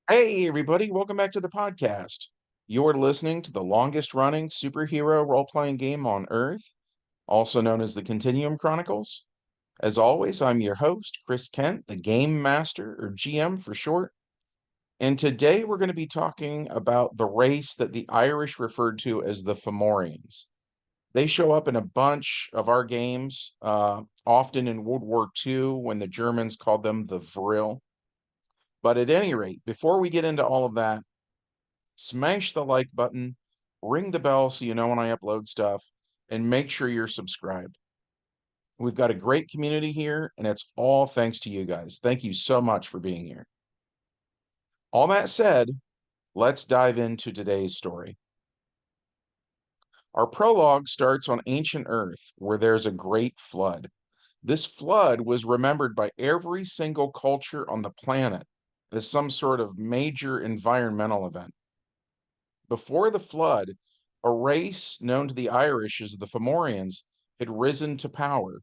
Hey, everybody, welcome back to the podcast. You're listening to the longest running superhero role playing game on Earth, also known as the Continuum Chronicles. As always, I'm your host, Chris Kent, the Game Master, or GM for short. And today we're going to be talking about the race that the Irish referred to as the Fomorians. They show up in a bunch of our games, often in World War II when the Germans called them the Vril. But at any rate, before we get into all of that, smash the like button, ring the bell so you know when I upload stuff, and make sure you're subscribed. We've got a great community here, and it's all thanks to you guys. Thank you so much for being here. All that said, let's dive into today's story. Our prologue starts on ancient Earth, where there's a great flood. This flood was remembered by every single culture on the planet as some sort of major environmental event. Before the flood, a race known to the Irish as the Fomorians had risen to power.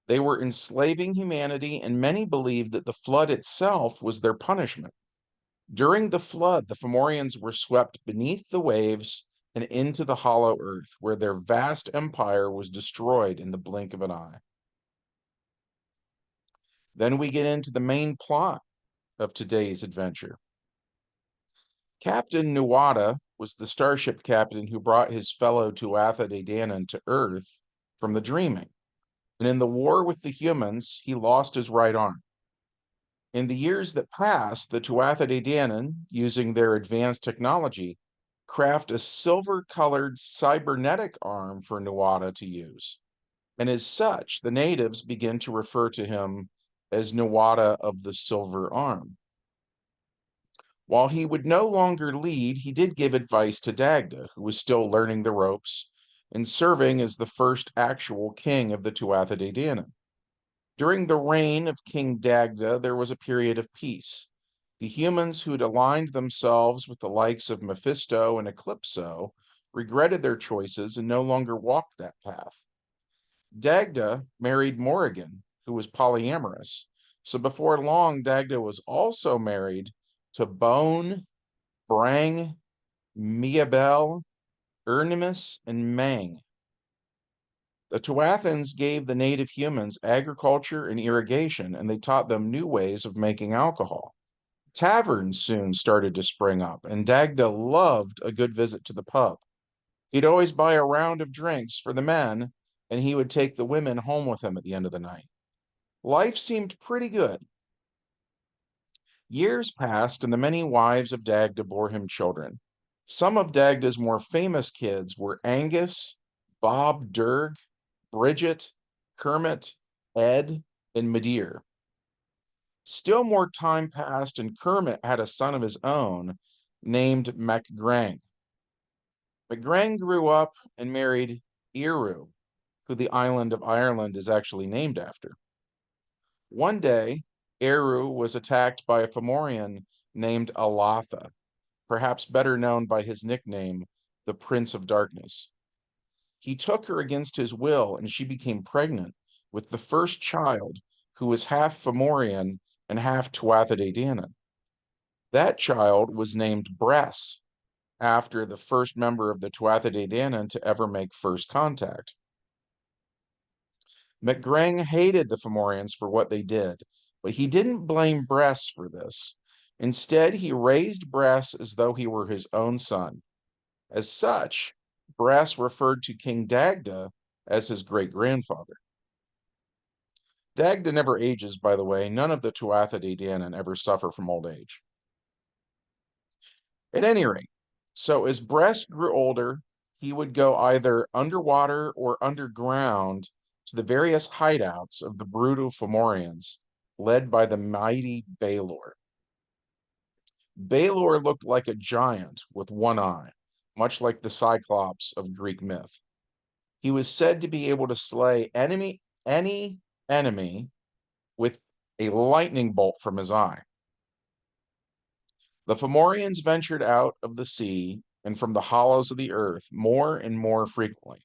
They were enslaving humanity, and many believed that the flood itself was their punishment. During the flood, the Fomorians were swept beneath the waves and into the hollow earth, where their vast empire was destroyed in the blink of an eye. Then we get into the main plot of today's adventure. Captain Nuada was the starship captain who brought his fellow Tuatha de Danann to Earth from the Dreaming. And in the war with the humans, he lost his right arm. In the years that passed, the Tuatha de Danann, using their advanced technology, craft a silver-colored cybernetic arm for Nuada to use. And as such, the natives begin to refer to him as Nuada of the Silver Arm. While he would no longer lead, he did give advice to Dagda, who was still learning the ropes and serving as the first actual king of the Tuatha de Danann. During the reign of King Dagda, there was a period of peace. The humans who'd aligned themselves with the likes of Mephisto and Eclipso regretted their choices and no longer walked that path. Dagda married Morrigan, who was polyamorous. So before long, Dagda was also married to Bone, Brang, Miabel, Ernemus, and Mang. The Tuathans gave the native humans agriculture and irrigation, and they taught them new ways of making alcohol. Taverns soon started to spring up, and Dagda loved a good visit to the pub. He'd always buy a round of drinks for the men, and he would take the women home with him at the end of the night. Life seemed pretty good. Years passed, and the many wives of Dagda bore him children. Some of Dagda's more famous kids were Angus, Bob Durg, Bridget, Kermit, Ed, and Medeer. Still more time passed, and Kermit had a son of his own named MacGrang. MacGrang grew up and married Eru, who the island of Ireland is actually named after. One day, Eru was attacked by a Fomorian named Alatha, perhaps better known by his nickname, the Prince of Darkness. He took her against his will, and she became pregnant with the first child, who was half Fomorian and half Tuatha de Danann. That child was named Bress, after the first member of the Tuatha de Danann to ever make first contact. MacGrang hated the Fomorians for what they did, but he didn't blame Bress for this. Instead, he raised Bress as though he were his own son. As such, Bress referred to King Dagda as his great-grandfather. Dagda never ages, by the way. None of the Tuatha de Danann ever suffer from old age. At any rate, so as Bress grew older, he would go either underwater or underground to the various hideouts of the brutal Fomorians, led by the mighty Balor. Balor looked like a giant with one eye, much like the Cyclops of Greek myth. He was said to be able to slay any enemy with a lightning bolt from his eye. The Fomorians ventured out of the sea and from the hollows of the earth more and more frequently.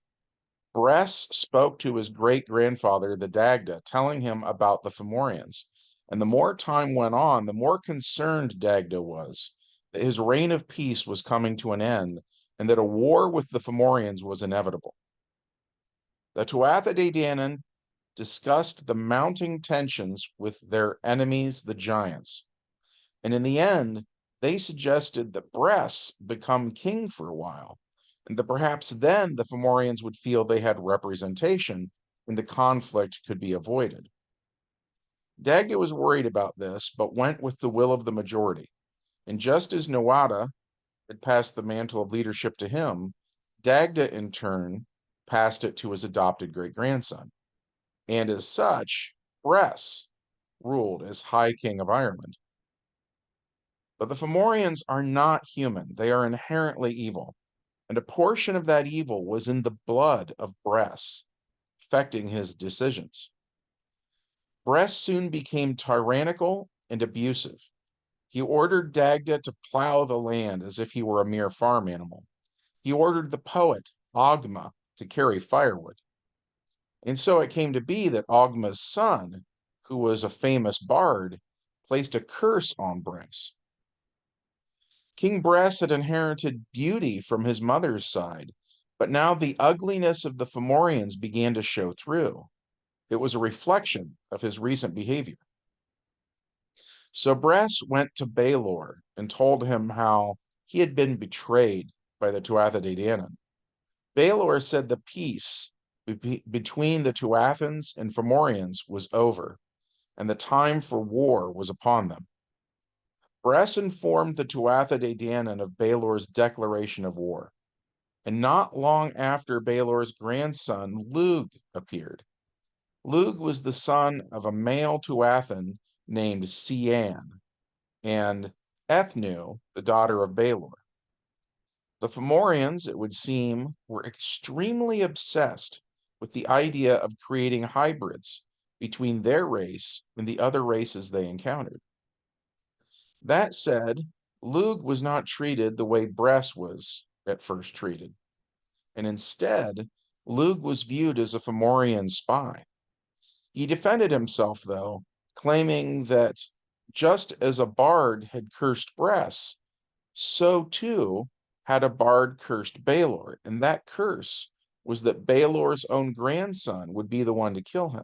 Bress spoke to his great-grandfather, the Dagda, telling him about the Fomorians. And the more time went on, the more concerned Dagda was. that his reign of peace was coming to an end, and that a war with the Fomorians was inevitable. The Tuatha de Danann discussed the mounting tensions with their enemies, the giants, and in the end, they suggested that Bress become king for a while, and that perhaps then the Fomorians would feel they had representation and the conflict could be avoided. Dagda was worried about this, but went with the will of the majority. And just as Nuada had passed the mantle of leadership to him, Dagda in turn passed it to his adopted great grandson. And as such, Bress ruled as High King of Ireland. But the Fomorians are not human, they are inherently evil. And a portion of that evil was in the blood of Bress, affecting his decisions. Bress soon became tyrannical and abusive. He ordered Dagda to plow the land as if he were a mere farm animal. He ordered the poet, Ogma, to carry firewood. And so it came to be that Ogma's son, who was a famous bard, placed a curse on Bress. King Bress had inherited beauty from his mother's side, but now the ugliness of the Fomorians began to show through. It was a reflection of his recent behavior. So Bress went to Balor and told him how he had been betrayed by the Tuatha de Danann. Balor said the peace between the Tuathans and Fomorians was over, and the time for war was upon them. Bress informed the Tuatha de Danann of Balor's declaration of war, and not long after Balor's grandson Lug appeared. Lug was the son of a male Tuathan named Cian, and Ethnu, the daughter of Balor. The Fomorians, it would seem, were extremely obsessed with the idea of creating hybrids between their race and the other races they encountered. That said, Lug was not treated the way Bress was at first treated, and instead, Lug was viewed as a Fomorian spy. He defended himself, though, claiming that just as a bard had cursed Bress, so too had a bard cursed Balor, and that curse was that Balor's own grandson would be the one to kill him.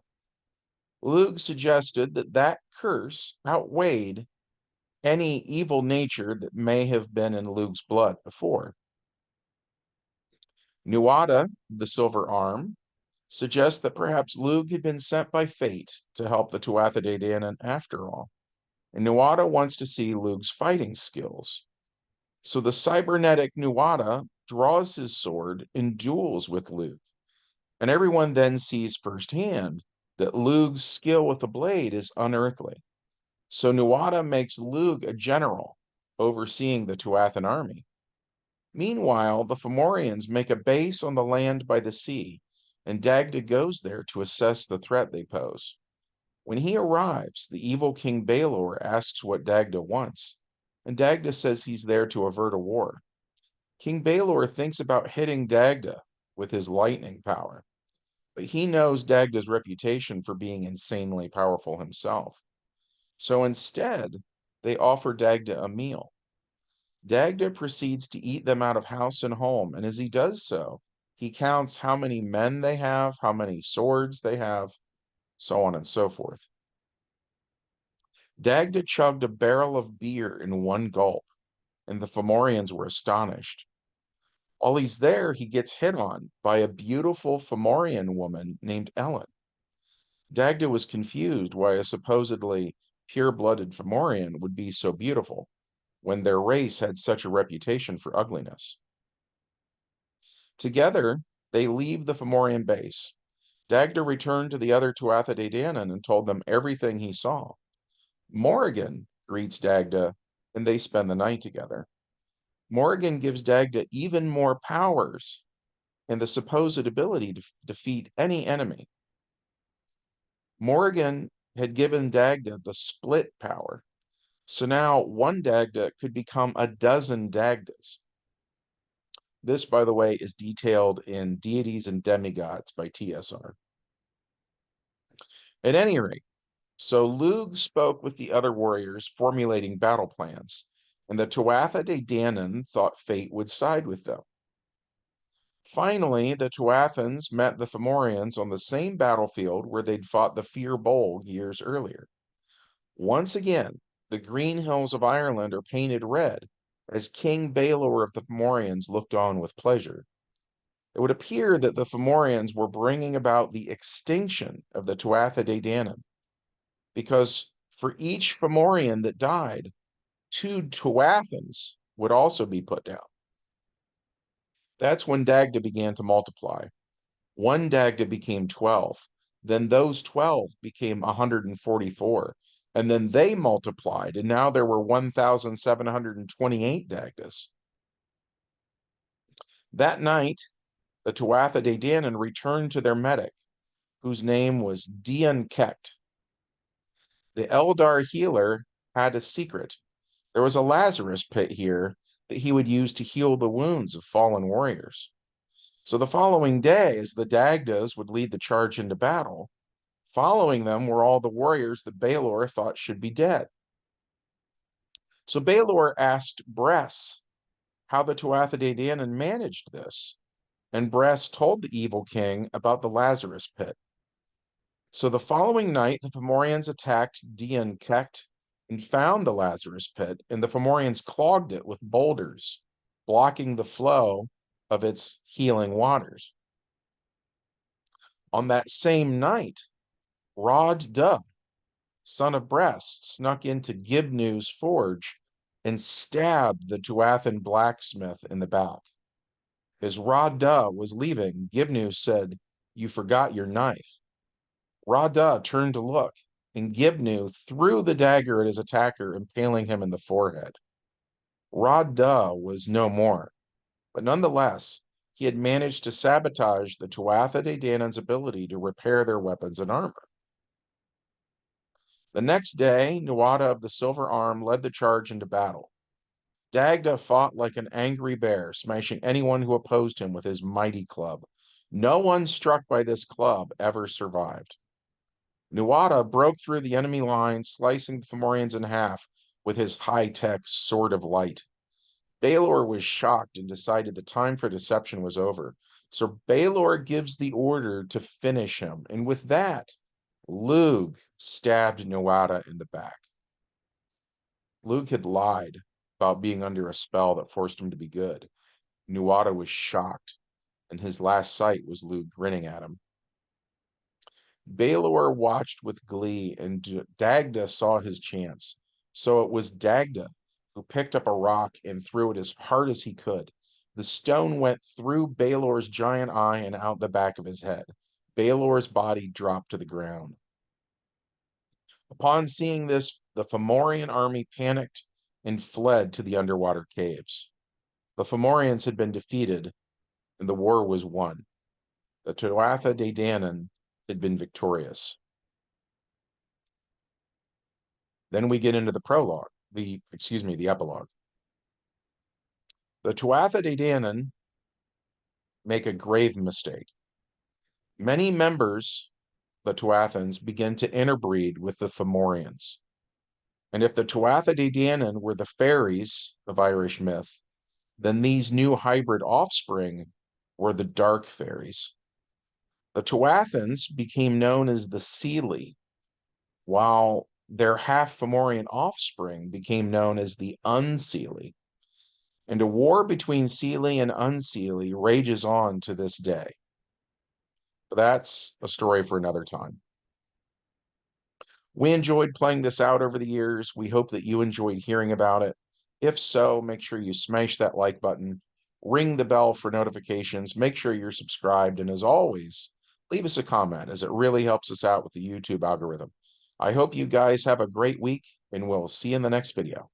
Lug suggested that that curse outweighed any evil nature that may have been in Lug's blood before. Nuada, the Silver Arm, suggests that perhaps Lug had been sent by fate to help the Tuatha de Danann after all, and Nuada wants to see Lug's fighting skills. So the cybernetic Nuada draws his sword and duels with Lug, and everyone then sees firsthand that Lug's skill with the blade is unearthly. So Nuada makes Lug a general, overseeing the Tuathan army. Meanwhile, the Fomorians make a base on the land by the sea, and Dagda goes there to assess the threat they pose. When he arrives, the evil King Balor asks what Dagda wants, and Dagda says he's there to avert a war. King Balor thinks about hitting Dagda with his lightning power, but he knows Dagda's reputation for being insanely powerful himself. So instead, they offer Dagda a meal. Dagda proceeds to eat them out of house and home, and as he does so, he counts how many men they have, how many swords they have, so on and so forth. Dagda chugged a barrel of beer in one gulp, and the Fomorians were astonished. While he's there, he gets hit on by a beautiful Fomorian woman named Ellen. Dagda was confused why a supposedly pure-blooded Fomorian would be so beautiful, when their race had such a reputation for ugliness. Together, they leave the Fomorian base. Dagda returned to the other Tuatha de Danann and told them everything he saw. Morrigan greets Dagda, and they spend the night together. Morrigan gives Dagda even more powers and the supposed ability to defeat any enemy. Morrigan had given Dagda the split power, so now one Dagda could become a dozen Dagdas. This, by the way, is detailed in Deities and Demigods by TSR. At any rate, so Lug spoke with the other warriors, formulating battle plans, and the Tuatha de Danann thought fate would side with them. Finally, the Tuathans met the Fomorians on the same battlefield where they'd fought the Fir Bolg years earlier. Once again, the green hills of Ireland are painted red, as King Balor of the Fomorians looked on with pleasure. It would appear that the Fomorians were bringing about the extinction of the Tuatha de Danann, because for each Fomorian that died, 2 Tuathans would also be put down. That's when Dagda began to multiply. 1 Dagda became 12. Then those 12 became 144. And then they multiplied, and now there were 1,728 Dagdas. That night, the Tuatha de Danann returned to their medic, whose name was Dian Kect. The Eldar healer had a secret. There was a Lazarus pit here that he would use to heal the wounds of fallen warriors. So the following day, as the Dagdas would lead the charge into battle, following them were all the warriors that Balor thought should be dead. So Balor asked Bress how the Tuatha de Danann managed this, and Bress told the evil king about the Lazarus pit. So the following night, the Fomorians attacked Dian Kect and found the Lazarus pit, and the Fomorians clogged it with boulders, blocking the flow of its healing waters. On that same night, Dagda, son of Bress, snuck into Gibnu's forge and stabbed the Tuathan blacksmith in the back. As Dagda was leaving, Gibnu said, "You forgot your knife." Dagda turned to look, and Gibnu threw the dagger at his attacker, impaling him in the forehead. Dagda was no more, but nonetheless, he had managed to sabotage the Tuatha de Danann's ability to repair their weapons and armor. The next day, Nuada of the Silver Arm led the charge into battle. Dagda fought like an angry bear, smashing anyone who opposed him with his mighty club. No one struck by this club ever survived. Nuada broke through the enemy line, slicing the Fomorians in half with his high-tech Sword of Light. Balor was shocked and decided the time for deception was over. So Balor gives the order to finish him, and with that, Lug stabbed Nuada in the back. Lug had lied about being under a spell that forced him to be good. Nuada was shocked, and his last sight was Lug grinning at him. Balor watched with glee, and Dagda saw his chance. So it was Dagda who picked up a rock and threw it as hard as he could. The stone went through Balor's giant eye and out the back of his head. Balor's body dropped to the ground. Upon seeing this, the Fomorian army panicked and fled to the underwater caves. The Fomorians had been defeated, and the war was won. The Tuatha de Danann had been victorious. Then we get into the prologue, the epilogue. The Tuatha de Danann make a grave mistake. Many members, the Tuathans, begin to interbreed with the Fomorians. And if the Tuatha de Danann were the fairies of Irish myth, then these new hybrid offspring were the dark fairies. The Tuathans became known as the Seelie, while their half-Fomorian offspring became known as the Unseelie. And a war between Seelie and Unseelie rages on to this day. But that's a story for another time. We enjoyed playing this out over the years. We hope that you enjoyed hearing about it. If so, make sure you smash that like button, ring the bell for notifications, make sure you're subscribed, and as always, leave us a comment as it really helps us out with the YouTube algorithm. I hope you guys have a great week, and we'll see you in the next video.